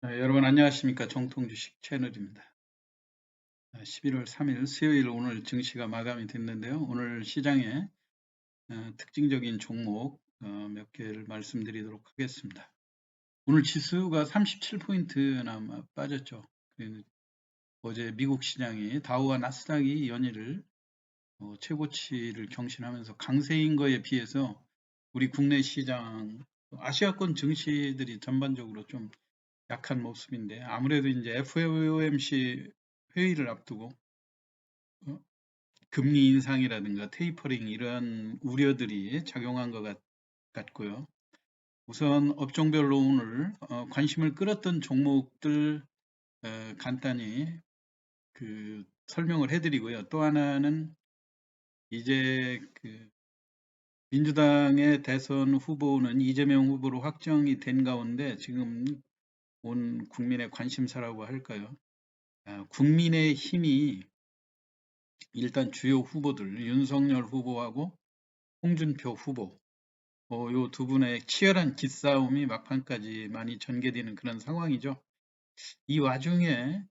여러분 안녕하십니까. 정통주식 채널입니다. 11월 3일 수요일 오늘 증시가 마감이 됐는데요. 오늘 시장의 특징적인 종목 몇 개를 말씀드리도록 하겠습니다. 오늘 지수가 37포인트나 빠졌죠. 어제 미국 시장이 다우와 나스닥이 연일을 최고치를 경신하면서 강세인 거에 비해서 우리 국내 시장, 아시아권 증시들이 전반적으로 좀 약한 모습인데 아무래도 이제 FOMC 회의를 앞두고 어, 금리 인상이라든가 테이퍼링 이런 우려들이 작용한 것 같고요. 우선 업종별로 오늘 관심을 끌었던 종목들 간단히 설명을 해드리고요. 또 하나는 이제 민주당의 대선 후보는 이재명 후보로 확정이 된 가운데 지금 온 국민의 관심사라고 할까요? 국민의 힘이 일단 주요 후보들 윤석열 후보하고 홍준표 후보 요 두 분의 치열한 기싸움이 막판까지 많이 전개되는 그런 상황이죠. 이 와중에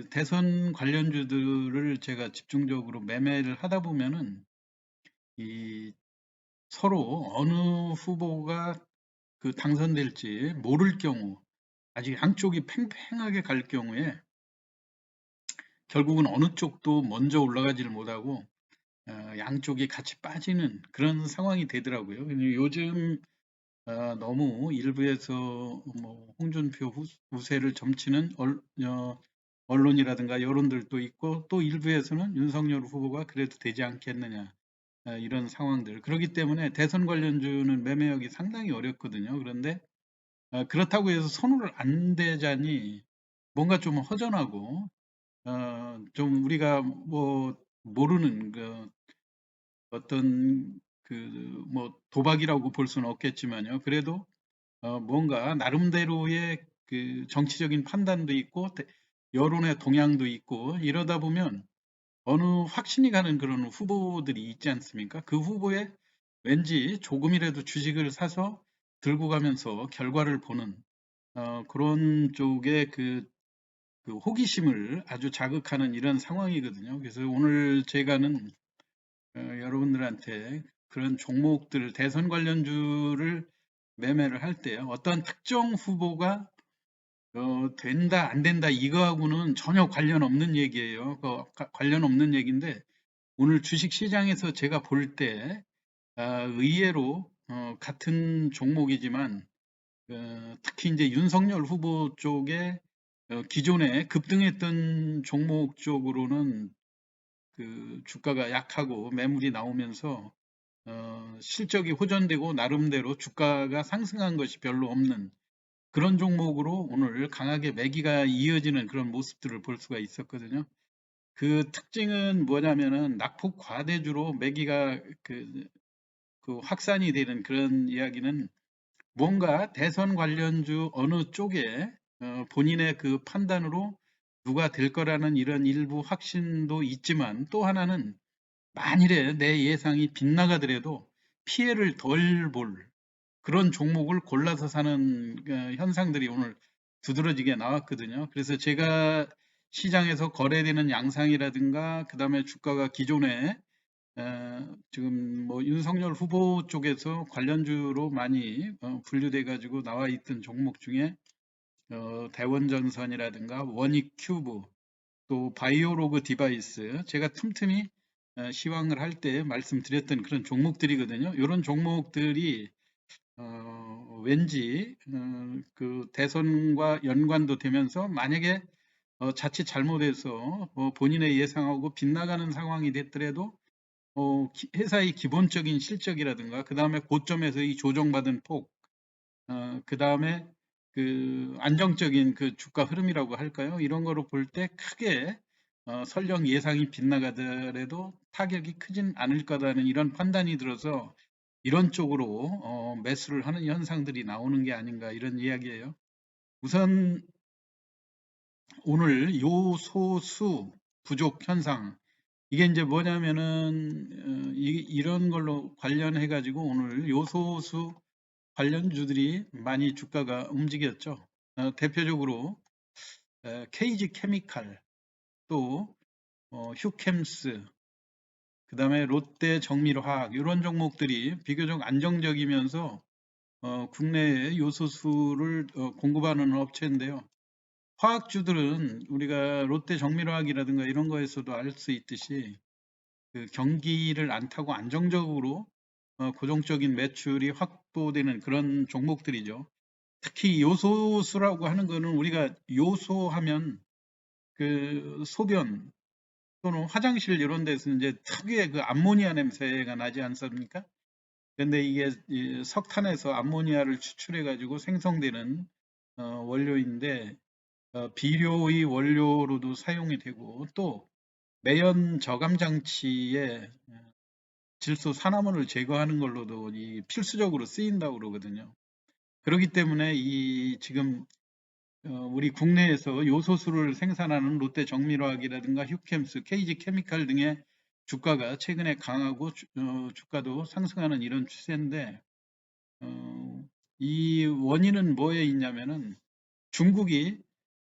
대선 관련주들을 제가 집중적으로 매매를 하다 보면은 이 서로 어느 후보가 당선될지 모를 경우 아직 양쪽이 팽팽하게 갈 경우에 결국은 어느 쪽도 먼저 올라가지를 못하고 양쪽이 같이 빠지는 그런 상황이 되더라고요. 요즘 너무 일부에서 뭐 홍준표 우세를 점치는 언론이라든가 여론들도 있고 또 일부에서는 윤석열 후보가 그래도 되지 않겠느냐 이런 상황들. 그렇기 때문에 대선 관련주는 매매하기 상당히 어렵거든요. 그런데 그렇다고 해서 선호를 안 대자니 뭔가 좀 허전하고 좀 우리가 뭐 모르는 어떤 뭐 도박이라고 볼 수는 없겠지만요. 그래도 뭔가 나름대로의 정치적인 판단도 있고 여론의 동향도 있고 이러다 보면 어느 확신이 가는 그런 후보들이 있지 않습니까? 그 후보에 왠지 조금이라도 주식을 사서 들고 가면서 결과를 보는 그런 쪽의 호기심을 아주 자극하는 이런 상황이거든요. 그래서 오늘 제가는 여러분들한테 그런 종목들, 대선 관련주를 매매를 할 때 어떤 특정 후보가 된다, 안 된다, 이거하고는 전혀 관련 없는 얘기예요. 관련 없는 얘기인데, 오늘 주식 시장에서 제가 볼 때, 의외로, 같은 종목이지만, 특히 이제 윤석열 후보 쪽에 기존에 급등했던 종목 쪽으로는 주가가 약하고 매물이 나오면서 실적이 호전되고 나름대로 주가가 상승한 것이 별로 없는 그런 종목으로 오늘 강하게 매기가 이어지는 그런 모습들을 볼 수가 있었거든요. 그 특징은 뭐냐면은 낙폭 과대주로 매기가 확산이 되는 그런 이야기는 뭔가 대선 관련주 어느 쪽에 본인의 판단으로 누가 될 거라는 이런 일부 확신도 있지만 또 하나는 만일에 내 예상이 빗나가더라도 피해를 덜 볼 그런 종목을 골라서 사는 현상들이 오늘 두드러지게 나왔거든요. 그래서 제가 시장에서 거래되는 양상이라든가 그다음에 주가가 기존에 지금 뭐 윤석열 후보 쪽에서 관련주로 많이 분류돼 가지고 나와 있던 종목 중에 대원전선이라든가 원익큐브 또 바이오로그 디바이스 제가 틈틈이 시황을 할 때 말씀드렸던 그런 종목들이거든요. 이런 종목들이 왠지 대선과 연관도 되면서 만약에 자칫 잘못해서 본인의 예상하고 빗나가는 상황이 됐더라도 회사의 기본적인 실적이라든가 그 다음에 고점에서 이 조정받은 폭, 그 다음에 안정적인 주가 흐름이라고 할까요? 이런 거로 볼 때 크게 설령 예상이 빗나가더라도 타격이 크진 않을 거라는 이런 판단이 들어서 이런 쪽으로 매수를 하는 현상들이 나오는 게 아닌가 이런 이야기예요. 우선 오늘 요소수 부족 현상 이게 이제 뭐냐면은 이런 걸로 관련해 가지고 오늘 요소수 관련주들이 많이 주가가 움직였죠. 대표적으로 KG 케미칼, 또 휴캠스, 그다음에 롯데 정밀화학 이런 종목들이 비교적 안정적이면서 국내에 요소수를 공급하는 업체인데요. 화학주들은 우리가 롯데 정밀화학이라든가 이런 거에서도 알 수 있듯이 그 경기를 안 타고 안정적으로 고정적인 매출이 확보되는 그런 종목들이죠. 특히 요소수라고 하는 거는 우리가 요소하면 그 소변 또는 화장실 이런 데서 이제 특유의 그 암모니아 냄새가 나지 않습니까? 근데 이게 이 석탄에서 암모니아를 추출해 가지고 생성되는 원료인데 비료의 원료로도 사용이 되고 또 매연 저감 장치에 질소 산화물을 제거하는 걸로도 이 필수적으로 쓰인다고 그러거든요. 그렇기 때문에 이 지금 우리 국내에서 요소수를 생산하는 롯데 정밀화학이라든가 휴캠스, KG 케미칼 등의 주가가 최근에 강하고 주가도 상승하는 이런 추세인데 이 원인은 뭐에 있냐면은 중국이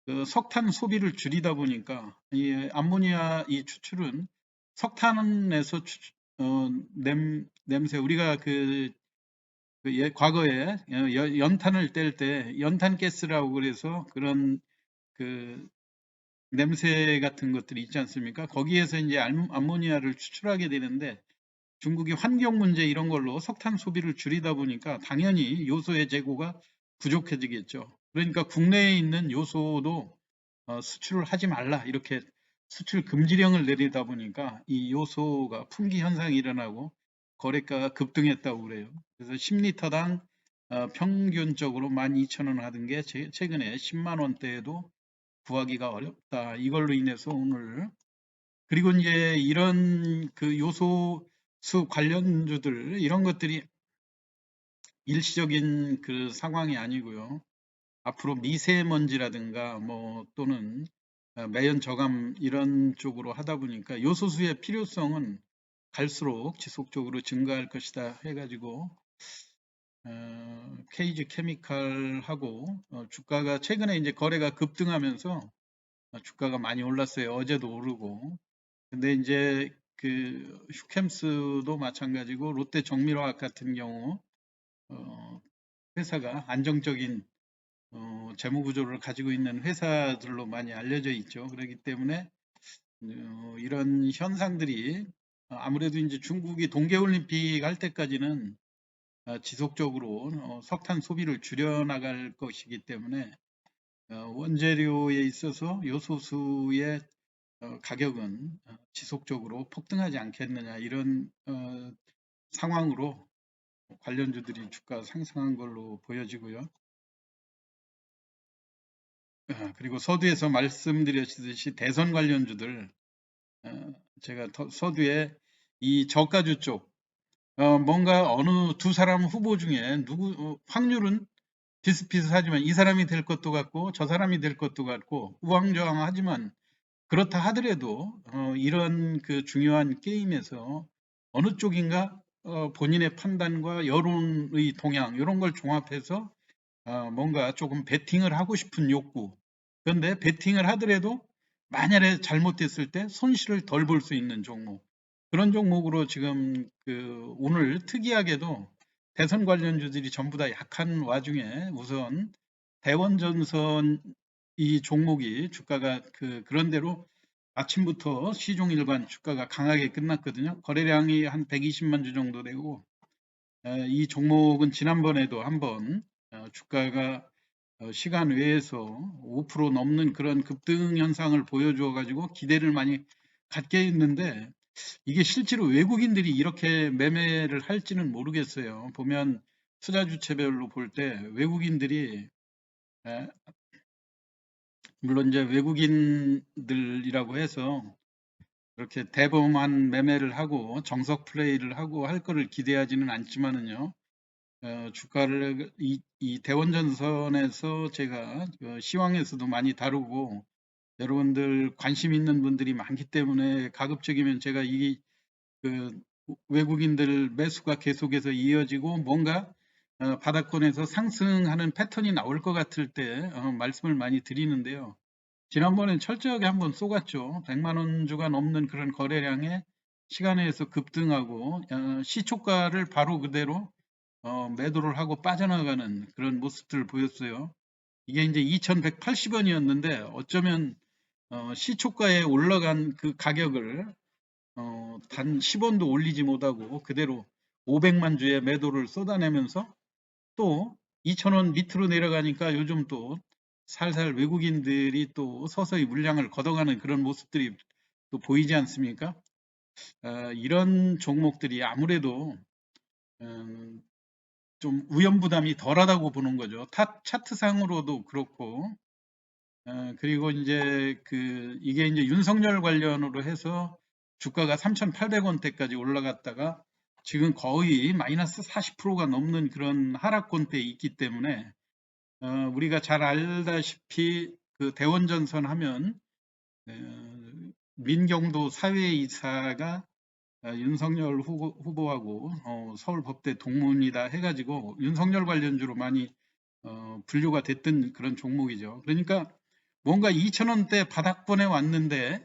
그 석탄 소비를 줄이다 보니까 이 암모니아 이 추출은 석탄에서 냄새 우리가 과거에 연탄을 뗄 때 연탄 가스라고 그래서 그런 그 냄새 같은 것들이 있지 않습니까? 거기에서 이제 암모니아를 추출하게 되는데 중국이 환경 문제 이런 걸로 석탄 소비를 줄이다 보니까 당연히 요소의 재고가 부족해지겠죠. 그러니까 국내에 있는 요소도 수출을 하지 말라 이렇게 수출 금지령을 내리다 보니까 이 요소가 품귀 현상이 일어나고 거래가가 급등했다고 그래요. 그래서 10리터당 평균적으로 12,000원 하던 게 최근에 10만 원대에도 구하기가 어렵다. 이걸로 인해서 오늘 그리고 이제 이런 그 요소수 관련주들 이런 것들이 일시적인 그 상황이 아니고요. 앞으로 미세먼지라든가 뭐 또는 매연 저감 이런 쪽으로 하다 보니까 요소수의 필요성은 갈수록 지속적으로 증가할 것이다 해가지고 KG 케미칼하고 주가가 최근에 이제 거래가 급등하면서 주가가 많이 올랐어요. 어제도 오르고. 근데 이제 그 휴캠스도 마찬가지고 롯데 정밀화학 같은 경우 회사가 안정적인 재무 구조를 가지고 있는 회사들로 많이 알려져 있죠. 그렇기 때문에 이런 현상들이 아무래도 이제 중국이 동계올림픽 할 때까지는 지속적으로 석탄 소비를 줄여나갈 것이기 때문에 원재료에 있어서 요소수의 가격은 지속적으로 폭등하지 않겠느냐 이런 상황으로 관련주들이 주가 상승한 걸로 보여지고요. 그리고 서두에서 말씀드렸듯이 대선 관련주들 제가 서두에 이 저가주 쪽 뭔가 어느 두 사람 후보 중에 누구 확률은 비슷비슷하지만 이 사람이 될 것도 같고 저 사람이 될 것도 같고 우왕좌왕하지만 그렇다 하더라도 이런 그 중요한 게임에서 어느 쪽인가 본인의 판단과 여론의 동향 이런 걸 종합해서 뭔가 조금 베팅을 하고 싶은 욕구. 그런데 베팅을 하더라도 만약에 잘못됐을 때 손실을 덜 볼 수 있는 종목. 그런 종목으로 지금 그 오늘 특이하게도 대선 관련주들이 전부 다 약한 와중에 우선 대원전선 이 종목이 주가가 그런대로 아침부터 시종 일반 주가가 강하게 끝났거든요. 거래량이 한 120만 주 정도 되고 이 종목은 지난번에도 한번 주가가 시간 외에서 5% 넘는 그런 급등 현상을 보여주어 가지고 기대를 많이 갖게 했는데 이게 실제로 외국인들이 이렇게 매매를 할지는 모르겠어요. 보면 투자 주체별로 볼 때 외국인들이 에, 물론 이제 외국인들이라고 해서 그렇게 대범한 매매를 하고 정석 플레이를 하고 할 거를 기대하지는 않지만은요. 주가를 이 대원전선에서 제가 시황에서도 많이 다루고 여러분들 관심 있는 분들이 많기 때문에 가급적이면 제가 이 그 외국인들 매수가 계속해서 이어지고 뭔가 바닥권에서 상승하는 패턴이 나올 것 같을 때 말씀을 많이 드리는데요. 지난번엔 철저하게 한번 쏘갔죠. 100만 원 주가 넘는 그런 거래량에 시간에서 급등하고 시초가를 바로 그대로 매도를 하고 빠져나가는 그런 모습들을 보였어요. 이게 이제 2180원이었는데 어쩌면 시초가에 올라간 그 가격을 단 10원도 올리지 못하고 그대로 500만 주의 매도를 쏟아내면서 또 2,000원 밑으로 내려가니까 요즘 또 살살 외국인들이 또 서서히 물량을 걷어가는 그런 모습들이 또 보이지 않습니까? 이런 종목들이 아무래도 음, 좀 위험 부담이 덜하다고 보는 거죠. 차트상으로도 그렇고, 그리고 이제 이게 이제 윤석열 관련으로 해서 주가가 3,800원대까지 올라갔다가 지금 거의 마이너스 40%가 넘는 그런 하락권대에 있기 때문에 우리가 잘 알다시피 그 대원전선 하면 어, 민경도 사회이사가 윤석열 후보하고 서울법대 동문이다 해가지고 윤석열 관련주로 많이 분류가 됐던 그런 종목이죠. 그러니까 뭔가 2,000원대 바닥권에 왔는데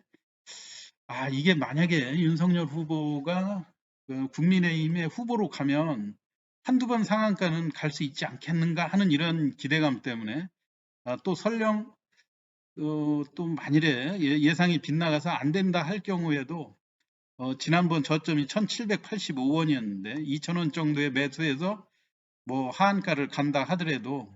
이게 만약에 윤석열 후보가 국민의힘의 후보로 가면 한두 번 상한가는 갈 수 있지 않겠는가 하는 이런 기대감 때문에 또 설령 또 만일에 예상이 빗나가서 안 된다 할 경우에도 지난번 저점이 1785원이었는데 2,000원 정도의 매수해서 뭐 하한가를 간다 하더라도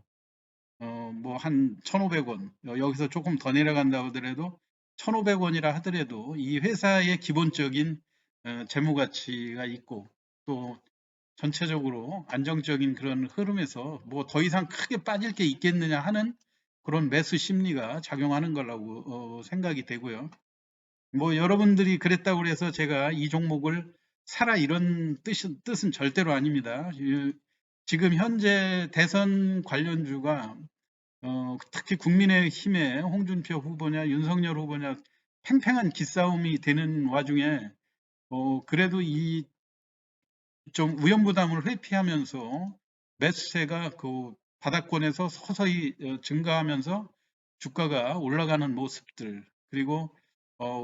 뭐 한 1,500원 여기서 조금 더 내려간다 하더라도 1,500원이라 하더라도 이 회사의 기본적인 재무 가치가 있고 또 전체적으로 안정적인 그런 흐름에서 뭐 더 이상 크게 빠질 게 있겠느냐 하는 그런 매수 심리가 작용하는 거라고 생각이 되고요. 뭐 여러분들이 그랬다고 해서 제가 이 종목을 사라 이런 뜻은 절대로 아닙니다. 지금 현재 대선 관련주가 특히 국민의힘의 홍준표 후보냐 윤석열 후보냐 팽팽한 기싸움이 되는 와중에 그래도 이 좀 위험부담을 회피하면서 매수세가 그 바닥권에서 서서히 증가하면서 주가가 올라가는 모습들 그리고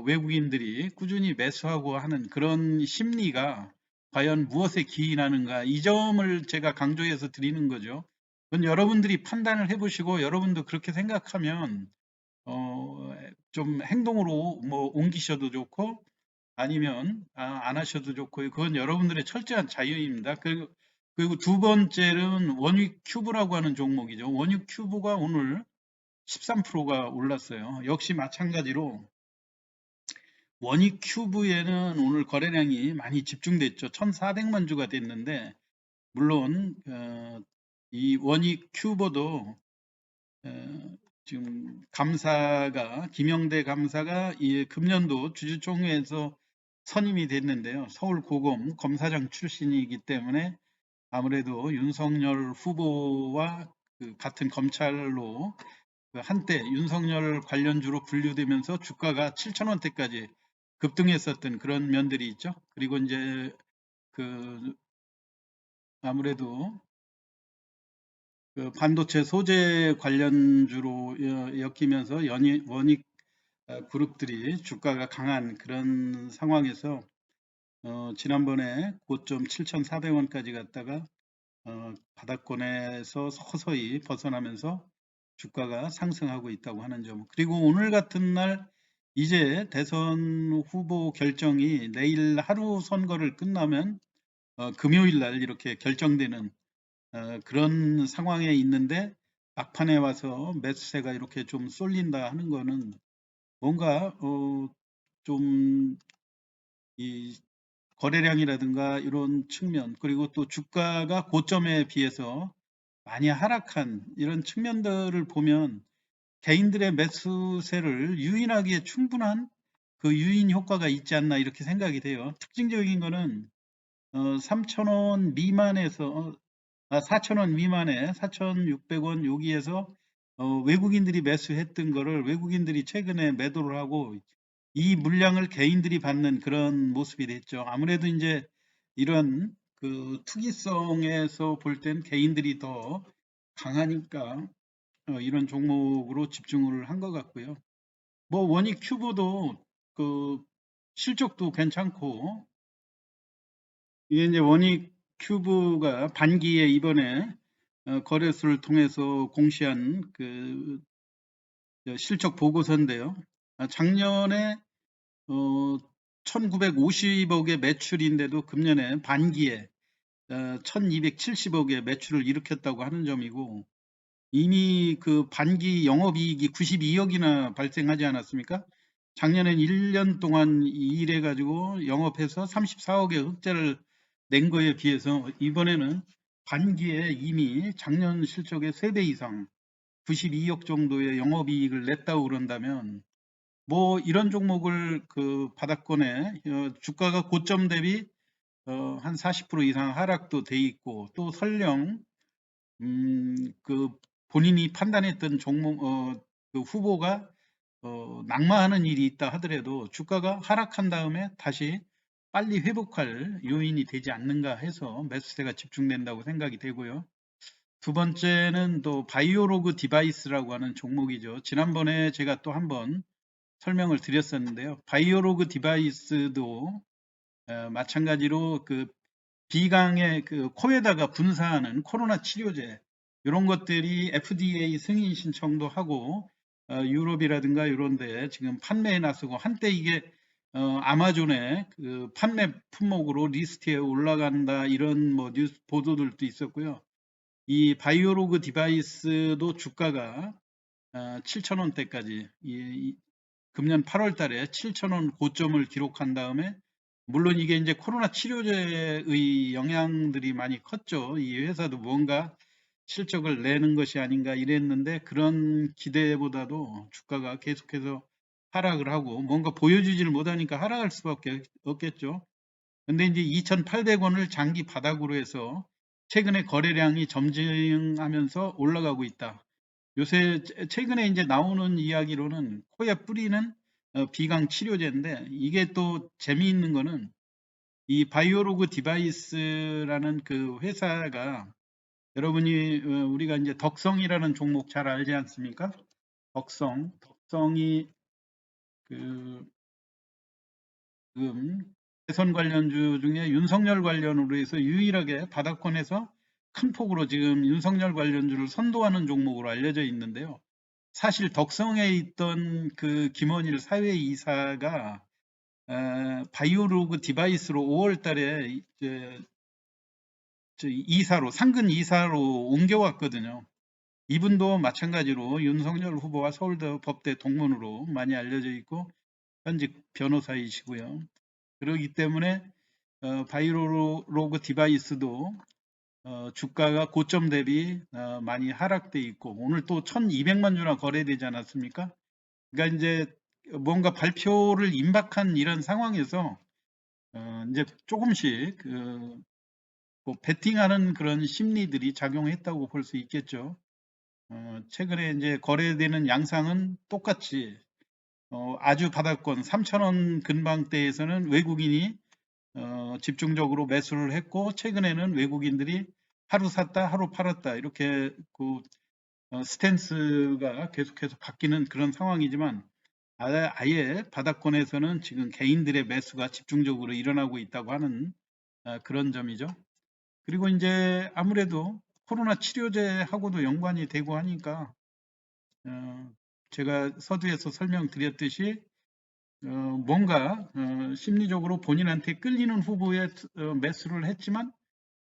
외국인들이 꾸준히 매수하고 하는 그런 심리가 과연 무엇에 기인하는가 이 점을 제가 강조해서 드리는 거죠. 그건 여러분들이 판단을 해보시고 여러분도 그렇게 생각하면 좀 행동으로 뭐 옮기셔도 좋고 아니면 안 하셔도 좋고요. 그건 여러분들의 철저한 자유입니다. 그리고 두 번째는 원유 큐브라고 하는 종목이죠. 원유 큐브가 오늘 13%가 올랐어요. 역시 마찬가지로 원유 큐브에는 오늘 거래량이 많이 집중됐죠. 1,400만 주가 됐는데 물론 이 원유 큐브도 지금 김영대 감사가 이 금년도 주주총회에서 선임이 됐는데요. 서울고검 검사장 출신이기 때문에 아무래도 윤석열 후보와 같은 검찰로 한때 윤석열 관련주로 분류되면서 주가가 7,000원대까지 급등했었던 그런 면들이 있죠. 그리고 이제 아무래도 반도체 소재 관련주로 엮이면서 원익 그룹들이 주가가 강한 그런 상황에서 지난번에 고점 7,400원까지 갔다가 바닥권에서 서서히 벗어나면서 주가가 상승하고 있다고 하는 점. 그리고 오늘 같은 날 이제 대선 후보 결정이 내일 하루 선거를 끝나면 금요일 날 이렇게 결정되는 그런 상황에 있는데 막판에 와서 매수세가 이렇게 좀 쏠린다 하는 거는 뭔가 좀 이 거래량이라든가 이런 측면 그리고 또 주가가 고점에 비해서 많이 하락한 이런 측면들을 보면 개인들의 매수세를 유인하기에 충분한 그 유인 효과가 있지 않나 이렇게 생각이 돼요. 특징적인 거는 3,000원 미만에서 4,000원 미만에 4,600원 여기에서 외국인들이 매수했던 거를 외국인들이 최근에 매도를 하고 이 물량을 개인들이 받는 그런 모습이 됐죠. 아무래도 이제 이런 그 투기성에서 볼 땐 개인들이 더 강하니까 이런 종목으로 집중을 한 것 같고요. 뭐 원익 큐브도 그 실적도 괜찮고, 이게 이제 원익 큐브가 반기에 이번에 거래소를 통해서 공시한 그 실적 보고서인데요. 작년에 1950억의 매출인데도 금년에 반기에 1270억의 매출을 일으켰다고 하는 점이고, 이미 그 반기 영업이익이 92억이나 발생하지 않았습니까? 작년엔 1년 동안 일해 가지고 영업해서 34억의 흑자를 낸 거에 비해서 이번에는 반기에 이미 작년 실적의 3배 이상 92억 정도의 영업이익을 냈다고 그런다면, 뭐 이런 종목을 그 바닥권에 주가가 고점 대비 한 40% 이상 하락도 돼 있고, 또 설령 그 본인이 판단했던 종목 그 후보가 낙마하는 일이 있다 하더라도 주가가 하락한 다음에 다시 빨리 회복할 요인이 되지 않는가 해서 매수세가 집중된다고 생각이 되고요. 두 번째는 또 바이오로그 디바이스라고 하는 종목이죠. 지난번에 제가 또 한번 설명을 드렸었는데요. 바이오로그 디바이스도 마찬가지로 그 비강의 그 코에다가 분사하는 코로나 치료제, 이런 것들이 FDA 승인 신청도 하고 유럽이라든가 이런 데 지금 판매에 나서고, 한때 이게 아마존의 그 판매 품목으로 리스트에 올라간다, 이런 뭐 뉴스 보도들도 있었고요. 이 바이오로그 디바이스도 주가가 7,000원대까지 금년 8월 달에 7,000원 고점을 기록한 다음에, 물론 이게 이제 코로나 치료제의 영향들이 많이 컸죠. 이 회사도 뭔가 실적을 내는 것이 아닌가 이랬는데, 그런 기대보다도 주가가 계속해서 하락을 하고 뭔가 보여주지를 못하니까 하락할 수밖에 없겠죠. 근데 이제 2,800원을 장기 바닥으로 해서 최근에 거래량이 점증하면서 올라가고 있다. 요새 최근에 이제 나오는 이야기로는 코에 뿌리는 비강 치료제인데, 이게 또 재미있는 거는 이 바이오로그 디바이스라는 그 회사가, 여러분이 우리가 이제 덕성이라는 종목 잘 알지 않습니까? 덕성이 그 지금 대선 관련주 중에 윤석열 관련으로 해서 유일하게 바닥권에서 큰 폭으로 지금 윤석열 관련주를 선도하는 종목으로 알려져 있는데요. 사실 덕성에 있던 그 김원일 사회이사가 바이오로그 디바이스로 5월 달에 이제 이사로, 상근 이사로 옮겨왔거든요. 이분도 마찬가지로 윤석열 후보와 서울대 법대 동문으로 많이 알려져 있고 현직 변호사이시고요. 그렇기 때문에 바이오로그 디바이스도 주가가 고점 대비 많이 하락돼 있고, 오늘 또 1200만 주나 거래되지 않았습니까? 그러니까 이제 뭔가 발표를 임박한 이런 상황에서 이제 조금씩 뭐 베팅하는 그런 심리들이 작용했다고 볼 수 있겠죠. 최근에 이제 거래되는 양상은 똑같이 아주 바닥권 3,000원 근방대에서는 외국인이 집중적으로 매수를 했고, 최근에는 외국인들이 하루 샀다 하루 팔았다, 이렇게 그 스탠스가 계속해서 바뀌는 그런 상황이지만, 아예 바닥권에서는 지금 개인들의 매수가 집중적으로 일어나고 있다고 하는 그런 점이죠. 그리고 이제 아무래도 코로나 치료제하고도 연관이 되고 하니까 제가 서두에서 설명드렸듯이 뭔가 심리적으로 본인한테 끌리는 후보에 매수를 했지만,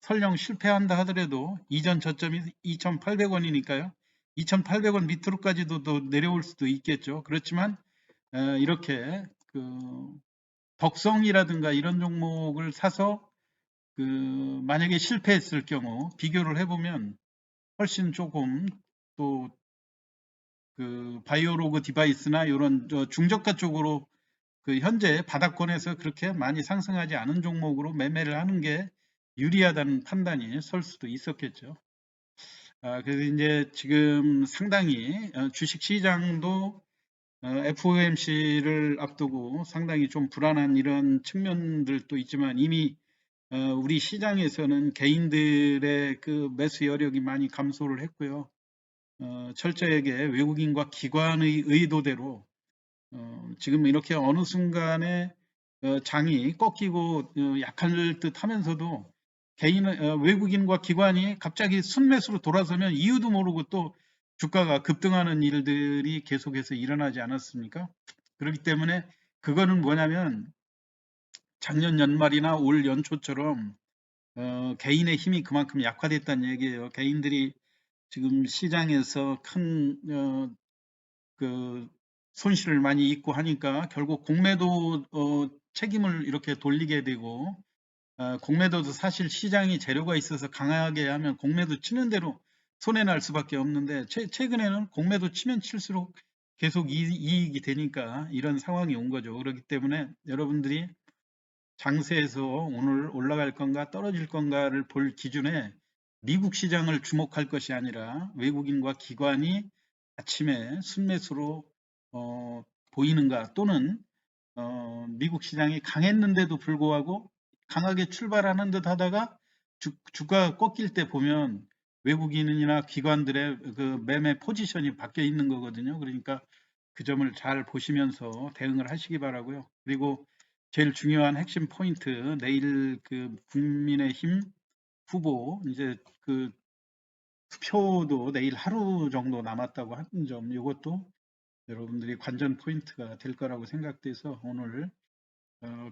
설령 실패한다 하더라도 이전 저점이 2,800원이니까요. 2,800원 밑으로까지도 또 내려올 수도 있겠죠. 그렇지만 이렇게 그 덕성이라든가 이런 종목을 사서 그 만약에 실패했을 경우 비교를 해보면 훨씬 조금, 또 그 바이오로그 디바이스나 이런 중저가 쪽으로 그 현재 바닥권에서 그렇게 많이 상승하지 않은 종목으로 매매를 하는 게 유리하다는 판단이 설 수도 있었겠죠. 그래서 이제 지금 상당히 주식 시장도 FOMC를 앞두고 상당히 좀 불안한 이런 측면들도 있지만, 이미 우리 시장에서는 개인들의 그 매수 여력이 많이 감소를 했고요. 철저하게 외국인과 기관의 의도대로 지금 이렇게 어느 순간에 장이 꺾이고 약할 듯 하면서도 외국인과 기관이 갑자기 순매수로 돌아서면 이유도 모르고 또 주가가 급등하는 일들이 계속해서 일어나지 않았습니까? 그렇기 때문에 그거는 뭐냐면 작년 연말이나 올 연초처럼 개인의 힘이 그만큼 약화됐다는 얘기예요. 개인들이 지금 시장에서 큰 그 손실을 많이 입고 하니까 결국 공매도 책임을 이렇게 돌리게 되고, 공매도도 사실 시장이 재료가 있어서 강하게 하면 공매도 치는 대로 손해날 수밖에 없는데, 최근에는 공매도 치면 칠수록 계속 이익이 되니까 이런 상황이 온 거죠. 그렇기 때문에 여러분들이 장세에서 오늘 올라갈 건가 떨어질 건가를 볼 기준에 미국 시장을 주목할 것이 아니라 외국인과 기관이 아침에 순매수로 보이는가, 또는 미국 시장이 강했는데도 불구하고 강하게 출발하는 듯 하다가 주가가 꺾일 때 보면 외국인이나 기관들의 그 매매 포지션이 바뀌어 있는 거거든요. 그러니까 그 점을 잘 보시면서 대응을 하시기 바라고요. 그리고 제일 중요한 핵심 포인트, 내일 그 국민의힘 후보 이제 그 투표도 내일 하루 정도 남았다고 하는 점, 이것도 여러분들이 관전 포인트가 될 거라고 생각돼서 오늘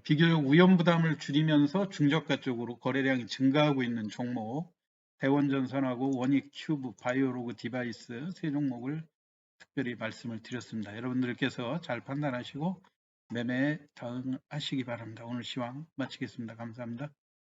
비교적 위험 부담을 줄이면서 중저가 쪽으로 거래량이 증가하고 있는 종목, 대원전선하고 원익큐브, 바이오로그 디바이스 세 종목을 특별히 말씀을 드렸습니다. 여러분들께서 잘 판단하시고 매매에 대응하시기 바랍니다. 오늘 시황 마치겠습니다. 감사합니다.